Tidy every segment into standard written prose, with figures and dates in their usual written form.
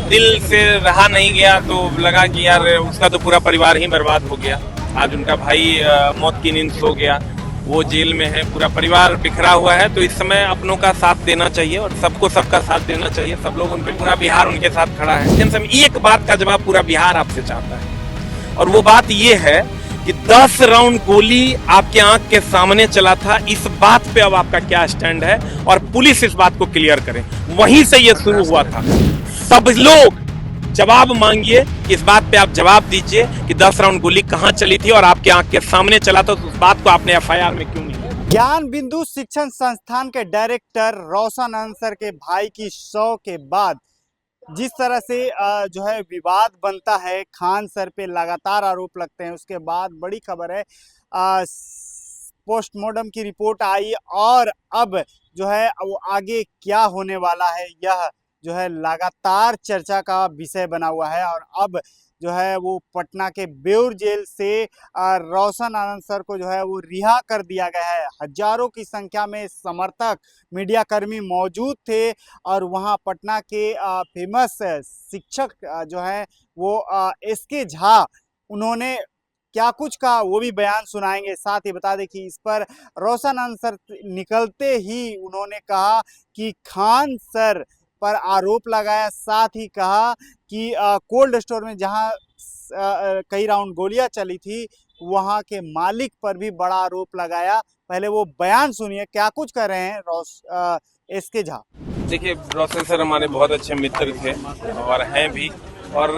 दिल से रहा नहीं गया तो लगा कि यार उसका तो पूरा परिवार ही बर्बाद हो गया। आज उनका भाई मौत की नींद सो गया, वो जेल में है, पूरा परिवार बिखरा हुआ है। तो इस समय अपनों का साथ देना चाहिए और सबको सबका साथ देना चाहिए। सब लोग उनके, पूरा बिहार उनके साथ खड़ा है। एक बात का जवाब पूरा बिहार आपसे चाहता है और वो बात ये है कि 10 राउंड गोली आपके आंख के सामने चला था। इस बात पे अब आपका क्या स्टैंड है और पुलिस इस बात को क्लियर करे। वहीं से ये शुरू हुआ था। सब लोग जवाब मांगिए, इस बात पे आप जवाब दीजिए कि 10 राउंड गोली कहां चली थी और आपके आंख के सामने चला था। तो उस बात को आपने एफआईआर में क्यों नहीं? ज्ञान बिंदु शिक्षण संस्थान के डायरेक्टर रोशन अंसर के भाई की शव के बाद जिस तरह से जो है विवाद बनता है, खान सर पे लगातार आरोप लगते हैं, उसके बाद बड़ी खबर है पोस्टमार्टम की रिपोर्ट आई और अब जो है वो आगे क्या होने वाला है यह जो है लगातार चर्चा का विषय बना हुआ है। और अब जो है वो पटना के बेउर जेल से रोशन आनंद सर को जो है वो रिहा कर दिया गया है। हजारों की संख्या में समर्थक, मीडिया कर्मी मौजूद थे और वहां पटना के फेमस शिक्षक जो है वो एसके झा, उन्होंने क्या कुछ कहा वो भी बयान सुनाएंगे। साथ ही बता दें कि इस पर रोशन आनंद सर निकलते ही उन्होंने कहा कि खान सर पर आरोप लगाया। साथ ही कहा कि कोल्ड स्टोर में जहां कई राउंड गोलियां चली थी वहां के मालिक पर भी बड़ा आरोप लगाया। पहले वो बयान सुनिए, क्या कुछ कर रहे हैं एसके झा। देखिए, रोशन सर हमारे बहुत अच्छे मित्र थे और हैं भी, और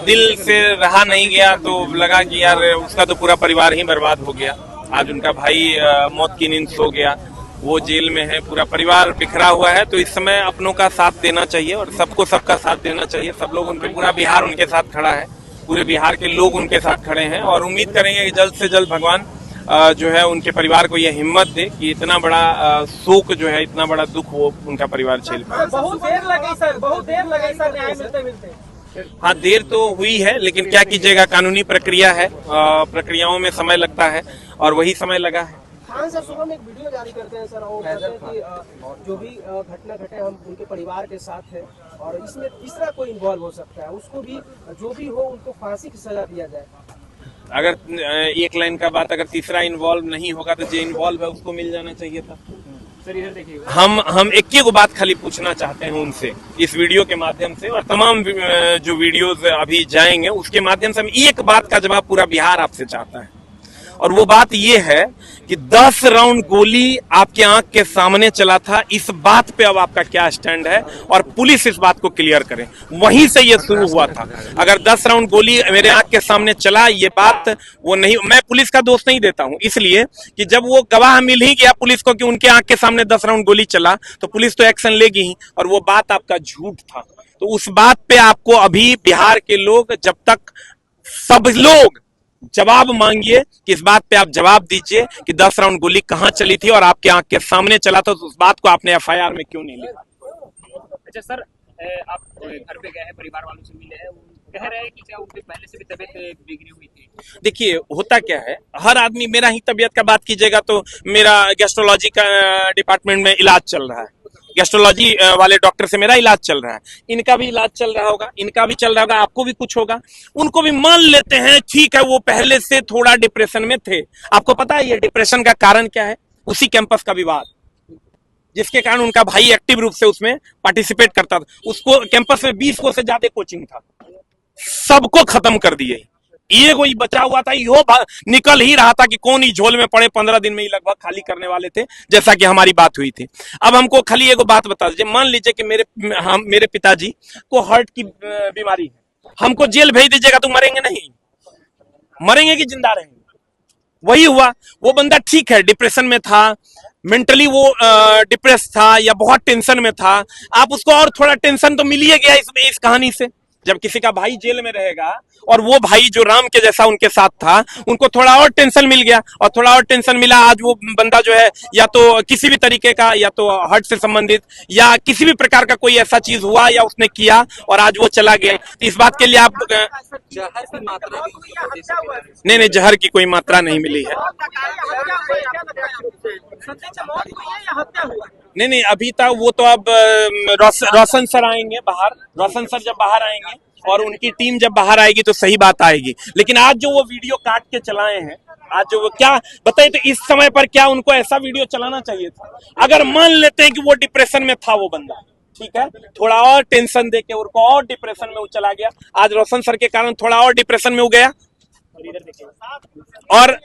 दिल से रहा नहीं गया तो लगा कि यार उसका तो पूरा परिवार ही बर्बाद हो गया। आज उनका भाई मौत की नींद सो गया, वो जेल में है, पूरा परिवार बिखरा हुआ है। तो इस समय अपनों का साथ देना चाहिए और सबको सबका साथ देना चाहिए। सब लोग उनके, पूरा बिहार उनके साथ खड़ा है, पूरे बिहार के लोग उनके साथ खड़े हैं और उम्मीद करेंगे कि जल्द से जल्द भगवान जो है उनके परिवार को यह हिम्मत दे कि इतना बड़ा शोक जो है, इतना बड़ा दुख वो उनका परिवार झेल पाए। बहुत देर लगी सर, बहुत देर लगी सर न्याय मिलते मिलते। हाँ, देर तो हुई है, लेकिन क्या कीजिएगा, कानूनी प्रक्रिया है, प्रक्रियाओं में समय लगता है और वही समय लगा है। खान सर सुबह में एक वीडियो जारी करते हैं सर और कहते हैं कि जो भी घटना घटे हम उनके परिवार के साथ हैं और इसमें तीसरा कोई इन्वॉल्व हो सकता है, उसको भी जो भी हो उनको फांसी की सजा दिया जाए। अगर एक लाइन का बात, अगर तीसरा इन्वॉल्व नहीं होगा तो जो इन्वॉल्व है उसको मिल जाना चाहिए था। सर इधर देखिए, हम एक ही बात खाली पूछना चाहते हैं उनसे इस वीडियो के माध्यम से, और तमाम जो वीडियोस अभी जाएंगे उसके माध्यम से हम एक बात का जवाब पूरा बिहार आपसे चाहता है। और वो बात ये है कि 10 राउंड गोली आपके आंख के सामने चला था। इस बात पे अब आपका क्या स्टैंड है और पुलिस इस बात को क्लियर करे। वहीं से ये शुरू हुआ था। अगर 10 राउंड गोली मेरे आंख के सामने चला, ये बात वो नहीं, मैं पुलिस का दोष नहीं देता हूं, इसलिए कि जब वो गवाह मिल ही गया पुलिस को कि उनके आंख के सामने 10 राउंड गोली चला, तो पुलिस तो एक्शन लेगी ही। और वो बात आपका झूठ था। तो उस बात पे आपको अभी बिहार के लोग, जब तक सब लोग जवाब मांगिए कि इस बात पे आप जवाब दीजिए कि 10 राउंड गोली कहां चली थी और आपके आंख के सामने चला था। तो उस बात को आपने एफआईआर में क्यों नहीं लिखा? अच्छा सर, आप घर पे गए हैं, परिवार वालों से मिले हैं, कह रहे हैं कि क्या उनकी पहले से भी तबीयत बिगड़ी हुई थी? देखिए, होता क्या है, हर आदमी, मेरा ही तबीयत का बात कीजिएगा तो मेरा गैस्ट्रोलॉजी का डिपार्टमेंट में इलाज चल रहा है, गैस्ट्रोलॉजी वाले डॉक्टर से मेरा इलाज चल रहा है, इनका भी इलाज चल रहा होगा, इनका भी चल रहा होगा, आपको भी कुछ होगा। उनको भी मान लेते हैं, ठीक है, वो पहले से थोड़ा डिप्रेशन में थे। आपको पता है ये डिप्रेशन का कारण क्या है? उसी कैंपस का विवाद, जिसके कारण उनका भाई एक्टिव रूप से उसमें पार्टिसिपेट करता था। उसको कैंपस में 20 को से ज्यादा कोचिंग था, सबको खत्म कर दिए। ये कोई बचा हुआ था, यो निकल ही रहा था कि कौन ही झोल में पड़े। 15 दिन में ही लगभग खाली करने वाले थे, जैसा कि हमारी बात हुई थी। अब हमको खाली एक बात बता दीजिए, मान लीजिए कि मेरे पिताजी को हार्ट की बीमारी है, हमको जेल भेज दीजिएगा तो मरेंगे नहीं? मरेंगे कि जिंदा रहेंगे? वही हुआ। वो बंदा ठीक है, डिप्रेशन में था, मेंटली वो डिप्रेस था या बहुत टेंशन में था। आप उसको और थोड़ा टेंशन तो मिल ही गया इस कहानी से। जब किसी का भाई जेल में रहेगा और वो भाई जो राम के जैसा उनके साथ था, उनको थोड़ा और टेंशन मिल गया और थोड़ा और टेंशन मिला। आज वो बंदा जो है या तो किसी भी तरीके का, या तो हार्ट से संबंधित या किसी भी प्रकार का कोई ऐसा चीज हुआ या उसने किया और आज वो चला गया। तो इस बात के लिए आप जहर की मात्रा नहीं, जहर की कोई मात्रा नहीं मिली है। सत्य मौत हुई है या हत्या हुआ है? नहीं, अभी तक वो तो अब रोशन सर आएंगे बाहर। रोशन सर जब बाहर आएंगे और उनकी टीम जब बाहर आएगी तो सही बात आएगी। लेकिन आज जो वो वीडियो काट के चलाए हैं, आज जो वो क्या बताइए, तो इस समय पर क्या उनको ऐसा वीडियो चलाना चाहिए था? अगर मान लेते हैं कि वो डिप्रेशन में था वो बंदा, ठीक है, थोड़ा और टेंशन देके उनको और डिप्रेशन में वो चला गया। आज रोशन सर के कारण थोड़ा और डिप्रेशन में हो गया, और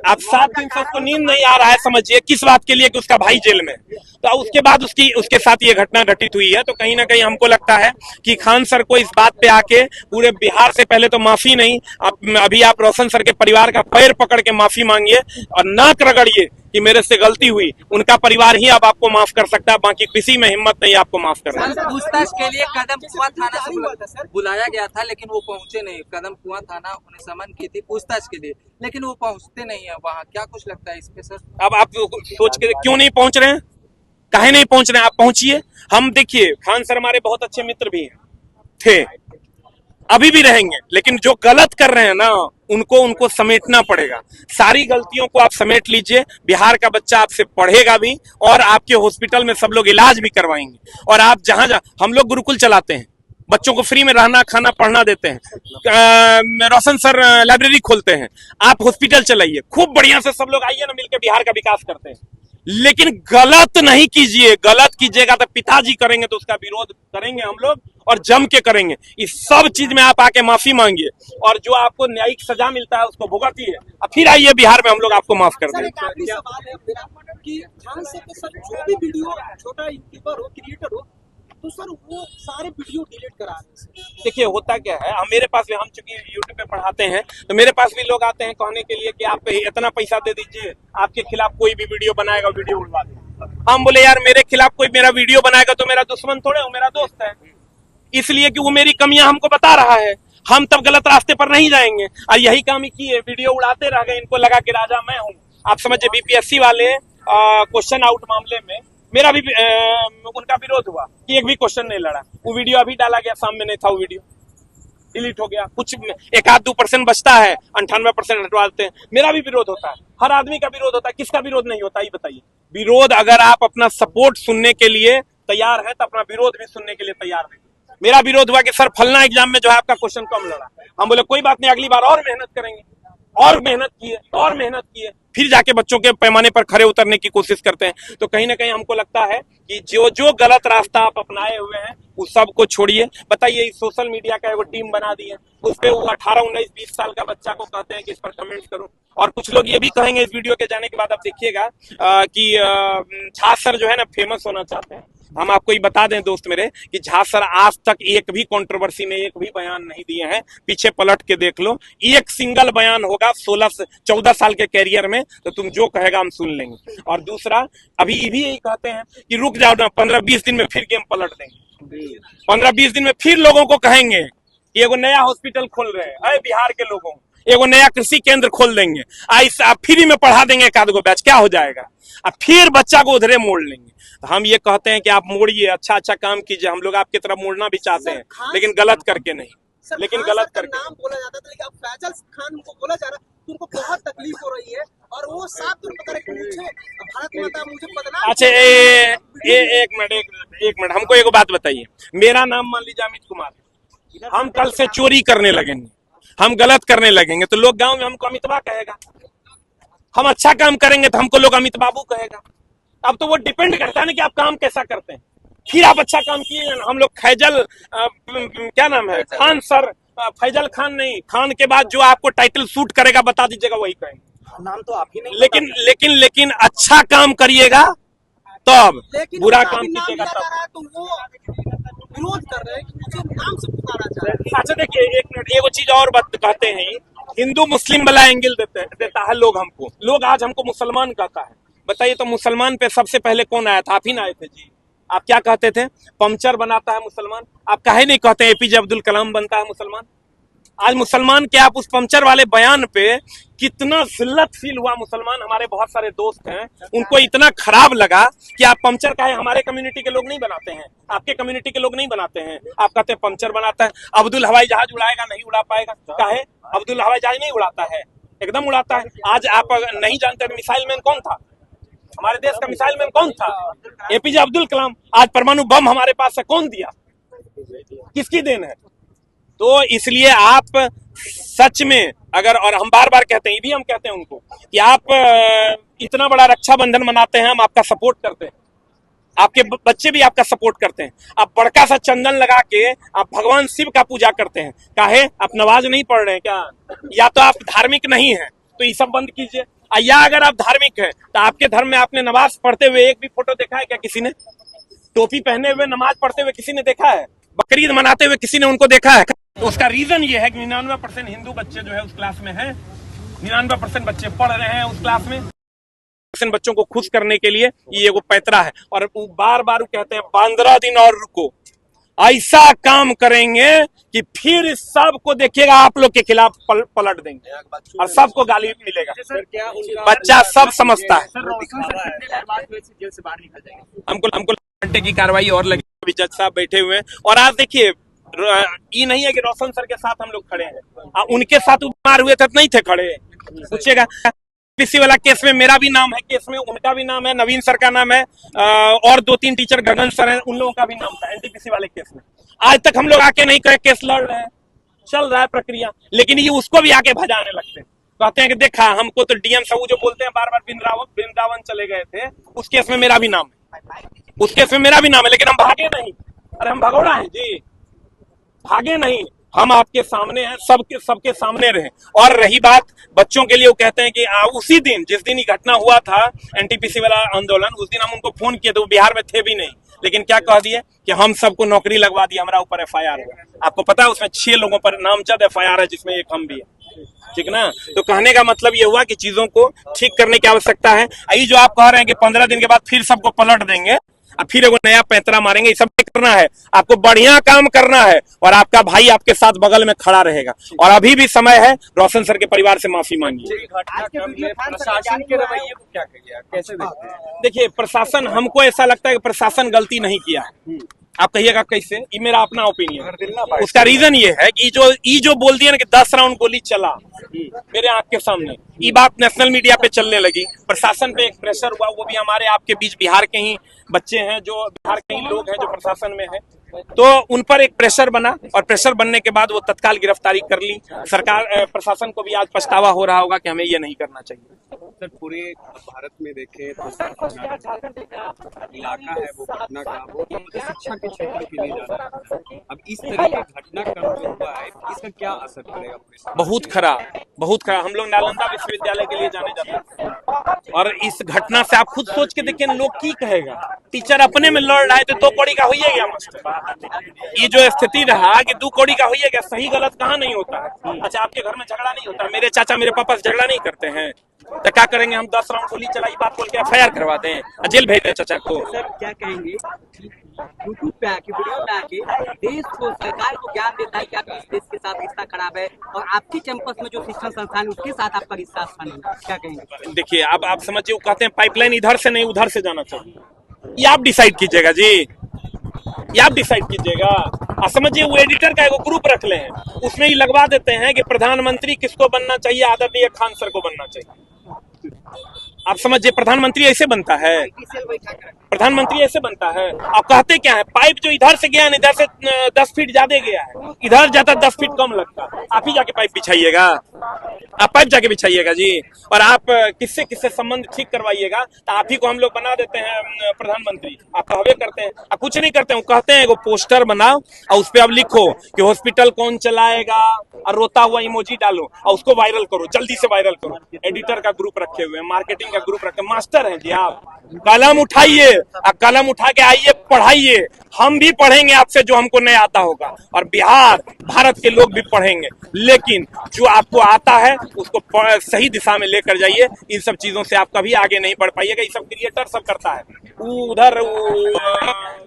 अब 7 दिन से उसको नींद नहीं आ रहा है। समझिए किस बात के लिए कि उसका भाई जेल में है। तो उसके बाद उसके साथ ये घटना घटित हुई है। तो कहीं ना कहीं हमको लगता है कि खान सर को इस बात पे आके पूरे बिहार से पहले तो माफी नहीं, अभी आप रोशन सर के परिवार का पैर पकड़ के माफी मांगिए और नाक रगड़िए कि मेरे से गलती हुई। उनका परिवार ही अब आपको माफ कर सकता है, बाकी किसी में हिम्मत नहीं आपको माफ करना। पूछताछ के लिए कदम कुआं थाना से बुलाया गया था, लेकिन वो पहुंचे नहीं। कदम कुआं थाना उन्हें समन की थी पूछताछ के लिए, लेकिन वो पहुंचते नहीं है वहाँ। क्या कुछ लगता है इस पे सर? अब आप सोच के क्यों नहीं पहुंच रहे हैं, काहे नहीं पहुंच रहे हैं? आप पहुंचिए। हम देखिए खान सर हमारे बहुत अच्छे मित्र भी हैं, थे, अभी भी रहेंगे, लेकिन जो गलत कर रहे हैं ना उनको समेटना पड़ेगा। सारी गलतियों को आप समेट लीजिए। बिहार का बच्चा आपसे पढ़ेगा भी और आपके हॉस्पिटल में सब लोग इलाज भी करवाएंगे। और आप जहां हम लोग गुरुकुल चलाते हैं, बच्चों को फ्री में रहना खाना पढ़ना देते हैं। रोशन सर लाइब्रेरी खोलते हैं, आप हॉस्पिटल चलाइए, खूब बढ़िया से सब लोग आइए ना, मिलकर बिहार का विकास करते हैं। लेकिन गलत नहीं कीजिए। गलत कीजिएगा तो पिताजी करेंगे तो उसका विरोध करेंगे हम लोग, और जम के करेंगे। इस सब चीज में आप आके माफी मांगिए और जो आपको न्यायिक सजा मिलता है उसको भुगतिए, फिर आइए बिहार में हम लोग आपको माफ कर सर देंगे। एक आखिरी सवाल है मेरा कि खान सर के सर जो भी वीडियो छोटा यूट्यूबर हो क्रिएटर हो तो सर वो सारे वीडियो डिलीट करा रहे हैं। देखिए होता क्या है, हम मेरे पास भी, हम चूंकि यूट्यूब पे पढ़ाते हैं तो मेरे पास भी लोग आते हैं कहने के लिए कि आप इतना पैसा दे दीजिए, आपके खिलाफ कोई भी वीडियो बनाएगा वीडियो उड़वा देगा। हम बोले यार मेरे खिलाफ कोई मेरा वीडियो बनाएगा तो मेरा दुश्मन थोड़े हो, मेरा दोस्त है, इसलिए कि वो मेरी कमियां हमको बता रहा है। हम तब गलत रास्ते पर नहीं जाएंगे। और यही काम ही किए, वीडियो उड़ाते रह गए, इनको लगा कि राजा मैं हूँ। आप समझिए बीपीएससी वाले क्वेश्चन आउट मामले में मेरा भी उनका विरोध हुआ कि एक भी क्वेश्चन नहीं लड़ा। वो वीडियो अभी डाला गया, सामने नहीं था, वो वीडियो डिलीट हो गया। कुछ 1-2% बचता है, 98% हटवा देते हैं। मेरा भी विरोध होता है, हर आदमी का विरोध होता है। किसका विरोध नहीं होता ये बताइए? विरोध, अगर आप अपना सपोर्ट सुनने के लिए तैयार है तो अपना विरोध भी सुनने के लिए तैयार नहीं। मेरा विरोध हुआ कि सर फलना एग्जाम में जो है आपका क्वेश्चन कम लड़ा। हम बोले कोई बात नहीं, अगली बार और मेहनत करेंगे। और मेहनत किए और मेहनत किए, फिर जाके बच्चों के पैमाने पर खड़े उतरने की कोशिश करते हैं। तो कहीं ना कहीं हमको लगता है कि जो गलत रास्ता आप अपनाए हुए हैं उस सब को छोड़िए। बताइए सोशल मीडिया का एगो टीम बना दी है, उस पे वो 18, 19, 20 साल का बच्चा को कहते हैं कि इस पर कमेंट करो। और कुछ लोग ये भी कहेंगे इस वीडियो के जाने के बाद, आप देखिएगा कि झा सर जो है ना फेमस होना चाहते हैं। हम आपको ये बता दें दोस्त मेरे कि झा सर आज तक एक भी कंट्रोवर्सी में एक भी बयान नहीं दिए हैं। पीछे पलट के देख लो, एक सिंगल बयान होगा 14 साल के कैरियर में, तो तुम जो कहेगा हम सुन लेंगे। और दूसरा, अभी भी यही कहते हैं कि रुक जाओ ना, 15-20 दिन में फिर गेम पलट देंगे। 15-20 दिन में फिर लोगों को कहेंगे कि एगो नया हॉस्पिटल खोल रहे हैं, अरे बिहार के लोगों, एगो नया कृषि केंद्र खोल देंगे, आप फ्री में पढ़ा देंगे एक आध गो बैच, क्या हो जाएगा? अब फिर बच्चा को उधरे मोड़ लेंगे। तो हम ये कहते हैं कि आप मोड़िए, अच्छा काम कीजिए। हम लोग आपकी तरफ मोड़ना भी चाहते हैं, लेकिन गलत करके नहीं, लेकिन गलत करके नाम बोला जाता था, लेकिन अब फैजल खान को बोला जा रहा है तो उनको बहुत तकलीफ हो रही है। और वो साफ तौर पर कि मुझे भारत माता मुझे बदनाम। अच्छा एक मिनट हमको एक बात बताइए। मेरा नाम मान लीजिए अमित कुमार, हम कल से चोरी करने लगेंगे, हम गलत करने लगेंगे तो लोग गांव में हमको अमितबा कहेगा। हम अच्छा काम करेंगे तो हमको लोग अमित बाबू कहेगा। अब तो वो डिपेंड करता है ना कि आप काम कैसा करते हैं। फिर आप अच्छा काम किए। हम लोग फैजल क्या नाम है, खान सर, फैजल खान नहीं, खान के बाद जो आपको टाइटल सूट करेगा बता दीजिएगा वही कहेंगे। नाम तो आप ही नहीं, लेकिन अच्छा काम करिएगा तब, बुरा काम कीजिएगा तब। तो वो विरोध कर रहे हैं कि मुझे नाम से पुकारा जा रहा है। अच्छा देखिए एक मिनट, एगो चीज और बात कहते हैं, हिंदू मुस्लिम वाला एंगल देता है लोग हमको। लोग आज हमको मुसलमान कहता है। बताइए तो मुसलमान पे सबसे पहले कौन आया था? आप ही ना आए थे जी। आप क्या कहते थे? पंचर बनाता है मुसलमान। आप काहे नहीं कहते एपीजे अब्दुल कलाम बनता है मुसलमान? आज मुसलमान के आप उस पंचर वाले बयान पे कितना जिल्लत फील हुआ। मुसलमान हमारे बहुत सारे दोस्त हैं, उनको इतना खराब लगा कि आप पंचर काहे हमारे कम्युनिटी के लोग नहीं बनाते हैं, आपके कम्युनिटी के लोग नहीं बनाते हैं। आप कहते हैं पंचर बनाता है। अब्दुल हवाई जहाज उड़ाएगा, नहीं उड़ा पाएगा। काहे? अब्दुल हवाई जहाज नहीं उड़ाता है, एकदम उड़ाता है। आज आप नहीं जानते मिसाइल मैन कौन था? हमारे देश का मिसाइल मैन कौन था? एपीजे अब्दुल कलाम। आज परमाणु बम हमारे पास है, कौन दिया? किसकी देन है? तो इसलिए आप सच में अगर, और हम बार बार कहते हैं, ये भी हम कहते हैं उनको कि आप इतना बड़ा रक्षाबंधन मनाते हैं, हम आपका सपोर्ट करते हैं, आपके बच्चे भी आपका सपोर्ट करते हैं। आप बड़का सा चंदन लगा के आप भगवान शिव का पूजा करते हैं, काहे? आप नमाज नहीं पढ़ रहे हैं क्या? या तो आप धार्मिक नहीं हैं तो ये सब बंद कीजिए, या अगर आप धार्मिक हैं तो आपके धर्म में आपने नमाज पढ़ते हुए एक भी फोटो देखा है क्या किसी ने? टोपी पहने हुए नमाज पढ़ते हुए किसी ने देखा है? बकरीद मनाते हुए किसी ने उनको देखा है? तो उसका रीजन ये है कि 99% हिंदू बच्चे जो है उस क्लास में हैं, 99% बच्चे पढ़ रहे हैं उस क्लास में। बच्चों को खुश करने के लिए ये वो पैतरा है, और बार बार कहते हैं 15 दिन और रुको, ऐसा काम करेंगे कि फिर सबको देखिएगा आप लोग के खिलाफ पलट देंगे और सबको गाली मिलेगा। बच्चा सब समझता है। जेल से बाहर निकल जाएंगे। हमको घंटे की कार्रवाई और लगी, अभी जज साहब बैठे हुए हैं। और आज देखिए, ये नहीं है कि रोशन सर के साथ हम लोग खड़े हैं, उनके साथ बीमार हुए थे नहीं थे खड़े, पूछेगा। किसी वाला केस में मेरा भी नाम है, केस में उनका भी नाम है, नवीन सर का नाम है, और 2-3 टीचर गगन सर हैं, उन लोगों का भी नाम था एनटीपीसी वाले केस में। आज तक हम लोग आके नहीं कहे, केस लड़ रहे हैं, चल रहा है प्रक्रिया, लेकिन ये उसको भी आके भजाने लगते हैं। कहते हैं कि देखा हमको तो डीएम साहब जो बोलते हैं बार बार वृंदावन चले गए थे, उस केस में मेरा भी नाम है, उस केस में मेरा भी नाम है, लेकिन हम भागे नहीं। अरे हम भगोड़ा है जी, भागे नहीं, हम आपके सामने हैं, सबके सामने रहे। और रही बात बच्चों के लिए, वो कहते हैं कि उसी दिन जिस दिन ये घटना हुआ था एनटीपीसी वाला आंदोलन, उस दिन हम उनको फोन किए थे, वो बिहार में थे भी नहीं, लेकिन क्या कह दिए कि हम सबको नौकरी लगवा दी, हमारा ऊपर एफआईआर हुआ। आपको पता है उसमें 6 लोगों पर नामजद एफआईआर है, जिसमें एक हम भी है, ठीक ना? तो कहने का मतलब ये हुआ कि चीजों को ठीक करने की आवश्यकता है। यही जो आप कह रहे हैं कि 15 दिन के बाद फिर सबको पलट देंगे, फिर वो नया पैंतरा मारेंगे, ये सब करना है। आपको बढ़िया काम करना है और आपका भाई आपके साथ बगल में खड़ा रहेगा। और अभी भी समय है, रोशन सर के परिवार से माफी मांगिए। प्रशासन के रवैये को क्या कहिए, कैसे देखते हैं? देखिए, प्रशासन, हमको ऐसा लगता है कि प्रशासन गलती नहीं किया है। आप कहिएगा कैसे? ये मेरा अपना ओपिनियन। उसका रीजन ये है कि जो बोल दिया ना कि 10 राउंड गोली चला मेरे आंख के सामने, ये बात नेशनल मीडिया पे चलने लगी, प्रशासन पे एक प्रेशर हुआ, वो भी हमारे आपके बीच बिहार के ही बच्चे हैं, जो बिहार के ही लोग हैं जो प्रशासन में है, तो उन पर एक प्रेशर बना, और प्रेशर बनने के बाद वो तत्काल गिरफ्तारी कर ली। सरकार, प्रशासन को भी आज पछतावा हो रहा होगा कि हमें ये नहीं करना चाहिए। सर, पूरे भारत में देखें तो इलाका है वो घटना का, वो शिक्षा के क्षेत्र के लिए जा रहा है। अब इस तरह के घटनाक्रम जो हुआ है, इसका क्या असर पड़ेगा पूरे? बहुत खराब, बहुत खराब। हम लोग नालंदा विश्वविद्यालय के लिए जाने जाते हैं, और इस घटना से आप खुद सोच के देखिए, लोग की कहेगा? टीचर अपने में लड़ रहा है तो 2 कौड़ी का होइए गया मास्टर। ये जो स्थिति रहा कि 2 कौड़ी का होइए गया, सही गलत कहाँ नहीं होता है। अच्छा, आपके घर में झगड़ा नहीं होता? मेरे चाचा मेरे पापा से झगड़ा नहीं करते हैं, तो क्या करेंगे हम? 10 राउंड गोली चलाई, बात बोल के एफआईआर करवाते हैं, जेल भेज दें चाचा को। सर, क्या कहेंगे यूट्यूब पे आके, वीडियो पे आके देश को, सरकार को ज्ञान देता है कि आप इस देश के साथ रिश्ता खराब है, और आपके कैंपस में जो शिक्षण संस्थान है उसके साथ आपका रिश्ता अच्छा नहीं, क्या कहेंगे? देखिए, अब आप समझिए, वो कहते हैं पाइपलाइन इधर से नहीं उधर से जाना चाहिए, ये आप डिसाइड कीजिएगा जी, ये आप डिसाइड कीजिएगा। आप समझिए, वो एडिटर का एक ग्रुप रख ले हैं, उसमें ही लगवा देते हैं कि प्रधानमंत्री किसको बनना चाहिए, आदरणीय खान सर को बनना चाहिए। आप समझिए, प्रधानमंत्री ऐसे बनता है? प्रधानमंत्री ऐसे बनता है? आप कहते क्या है? पाइप जो इधर से गया, इधर से 10 फीट ज्यादा गया है, इधर जाता 10 फीट कम लगता, आप ही जाके पाइप बिछाइएगा, आप पाइप जाके बिछाइएगा जी। और आप किससे संबंध ठीक करवाइएगा, तो आप ही को हम लोग बना देते हैं प्रधानमंत्री। आप कहवे करते हैं, आप कुछ नहीं करते हैं, कहते हैं एगो पोस्टर बनाओ और उस पर अब लिखो कि हॉस्पिटल कौन चलाएगा, और रोता हुआ इमोजी डालो और उसको वायरल करो, जल्दी से वायरल करो। एडिटर का ग्रुप रखे हुए हैं, मार्केटिंग का ग्रुप रखे, मास्टर हैं जी आप। कलम उठाइए, कलम उठा के आइए, पढ़ाइए, हम भी पढ़ेंगे आपसे जो हमको नहीं आता होगा, और बिहार भारत के लोग भी पढ़ेंगे, लेकिन जो आपको आता है उसको सही दिशा में लेकर जाइए। इन सब चीजों से आप कभी आगे नहीं बढ़ पाइएगा। ये सब क्रिएटर सब करता है, उधर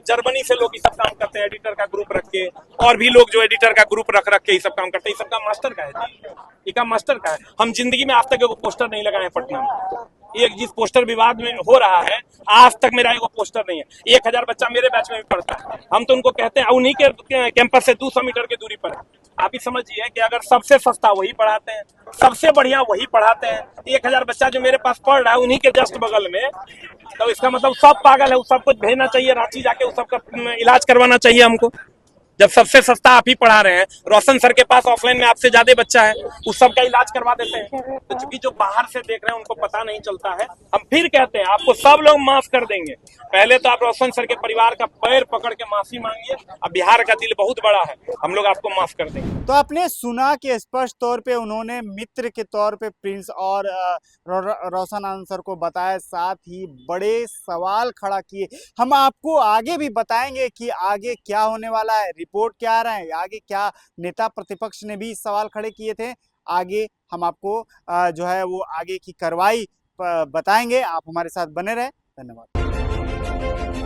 जर्मनी से लोग ये सब काम करते हैं, एडिटर का ग्रुप रख के, और भी लोग जो एडिटर का ग्रुप रख के ये सब काम करते हैं। ये सब का मास्टर का है जी, ये का मास्टर का है। हम जिंदगी में आज तक एगो पोस्टर नहीं लगाए पटना में। एक जिस पोस्टर विवाद में हो रहा है, आज तक मेरा एगो पोस्टर नहीं है। 1000 बच्चा मेरे बैच में भी पढ़ता है, हम तो उनको कहते हैं, उन्हीं के कैंपस से 200 मीटर की दूरी पर है। आप ही समझिए कि अगर सबसे सस्ता वही पढ़ाते हैं, सबसे बढ़िया वही पढ़ाते हैं, 1,000 बच्चा जो मेरे पास पढ़ रहा है उन्हीं के जस्ट बगल में, तो इसका मतलब सब पागल है, उस सब कुछ भेजना चाहिए रांची जाके, उस सबका इलाज करवाना चाहिए हमको। जब सबसे सस्ता आप ही पढ़ा रहे हैं, रोशन सर के पास ऑफलाइन में आपसे ज्यादा बच्चा है, उस सब का इलाज करवा देते हैं। तो चूंकि जो बाहर से देख रहे हैं उनको पता नहीं चलता है, हम फिर कहते हैं आपको सब लोग माफ कर देंगे। पहले तो आप रोशन सर के परिवार का पैर पकड़ के माफी मांगिए, अब बिहार का दिल बहुत बड़ा है, हम लोग आपको माफ कर देंगे। तो आपने सुना कि स्पष्ट तौर पे उन्होंने मित्र के तौर पे प्रिंस और रोशन आनंद सर को बताया, साथ ही बड़े सवाल खड़ा किए। हम आपको आगे भी बताएंगे कि आगे क्या होने वाला है, रिपोर्ट क्या आ रहा है, आगे क्या नेता प्रतिपक्ष ने भी सवाल खड़े किए थे। आगे हम आपको जो है वो आगे की कार्रवाई बताएंगे। आप हमारे साथ बने रहे। धन्यवाद।